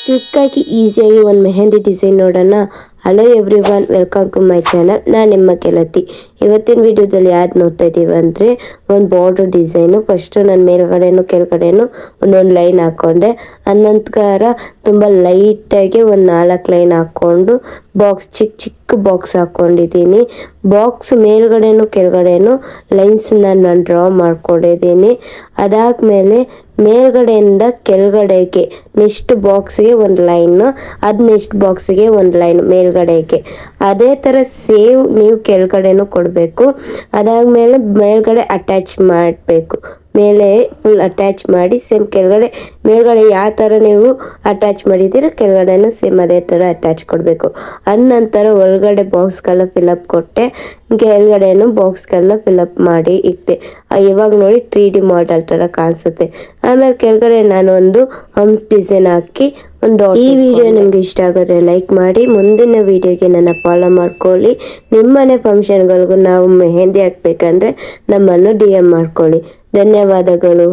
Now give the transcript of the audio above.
ಕ್ವಿಕ್ಕಾಗಿ ಈಸಿಯಾಗಿ ಒಂದು ಮೆಹಂದಿ ಡಿಸೈನ್ ನೋಡೋಣ. Hello everyone, welcome to my channel. ನಾನು ನಿಮ್ಮ ಗೆಳತಿ. ಇವತ್ತಿನ ವಿಡಿಯೋದಲ್ಲಿ ಯಾವ್ದು ನೋಡ್ತಾ ಇದ್ದೀವಿ ಅಂದರೆ ಒಂದು ಬಾರ್ಡರ್ ಡಿಸೈನು. ಫಸ್ಟು ನಾನು ಮೇಲ್ಗಡೆನೂ ಕೆಳಗಡೆನೂ ಒಂದೊಂದು ಲೈನ್ ಹಾಕ್ಕೊಂಡೆ. ಅನಂತರ ತುಂಬ ಲೈಟಾಗಿ ಒಂದು 4 ಲೈನ್ ಹಾಕ್ಕೊಂಡು ಚಿಕ್ಕ ಚಿಕ್ಕ ಬಾಕ್ಸ್ ಹಾಕ್ಕೊಂಡಿದ್ದೀನಿ. ಬಾಕ್ಸ್ ಮೇಲ್ಗಡೆನೂ ಕೆಳಗಡೆನೂ ಲೈನ್ಸನ್ನ ನಾನು ಡ್ರಾ ಮಾಡ್ಕೊಂಡಿದ್ದೀನಿ. ಅದಾದಮೇಲೆ ಮೇಲ್ಗಡೆಯಿಂದ ಕೆಳಗಡೆಗೆ ನೆಕ್ಸ್ಟ್ ಬಾಕ್ಸ್ಗೆ ಒಂದು ಲೈನು, ಅದು ನೆಕ್ಸ್ಟ್ ಬಾಕ್ಸ್ಗೆ ಒಂದು ಲೈನ್ ಮೇಲ್ಗಡೆಗೆ. ಅದೇ ಥರ ಸೇವ್ ನೀವು ಕೆಳಗಡೆನೂ ಕೊಡಬೇಕು. ಅದಾದಮೇಲೆ ಮೇಲ್ಗಡೆ ಅಟ್ಯಾಚ್ ಮಾಡಬೇಕು. ಮೇಲೆ ಫುಲ್ ಅಟ್ಯಾಚ್ ಮಾಡಿ ಸೇಮ್ ಮೇಲ್ಗಡೆ ಯಾವ ಥರ ನೀವು ಅಟ್ಯಾಚ್ ಮಾಡಿದ್ದೀರ ಕೆಳಗಡೆನೂ ಸೇಮ್ ಅದೇ ಥರ ಅಟ್ಯಾಚ್ ಕೊಡಬೇಕು. ಅದ ನಂತರ ಒಳಗಡೆ ಬಾಕ್ಸ್ಗೆಲ್ಲ ಫಿಲಪ್ ಕೊಟ್ಟೆ, ಕೆಳಗಡೆನೂ ಬಾಕ್ಸ್ಗೆಲ್ಲ ಫಿಲಪ್ ಮಾಡಿ ಇಟ್ಟೆ. ಇವಾಗ ನೋಡಿ 3D ಮಾಡೆಲ್ ಥರ ಕಾಣಿಸುತ್ತೆ. ಆಮೇಲೆ ಕೆಳಗಡೆ ನಾನು ಒಂದು ಹಂಸ್ ಡಿಸೈನ್ ಹಾಕಿ ಈ ವಿಡಿಯೋ ನಿಮ್ಗೆ ಇಷ್ಟ ಆಗಿದ್ರೆ ಲೈಕ್ ಮಾಡಿ. ಮುಂದಿನ ವಿಡಿಯೋಗೆ ನನ್ನ ಫಾಲೋ ಮಾಡ್ಕೊಳ್ಳಿ. ನಿಮ್ಮನೆ ಫಂಕ್ಷನ್ಗಳಿಗೂ ನಾವು ಮೆಹಂದಿ ಹಾಕ್ಬೇಕಂದ್ರೆ ನಮ್ಮನ್ನು DM ಮಾಡ್ಕೊಳ್ಳಿ. ಧನ್ಯವಾದಗಳು.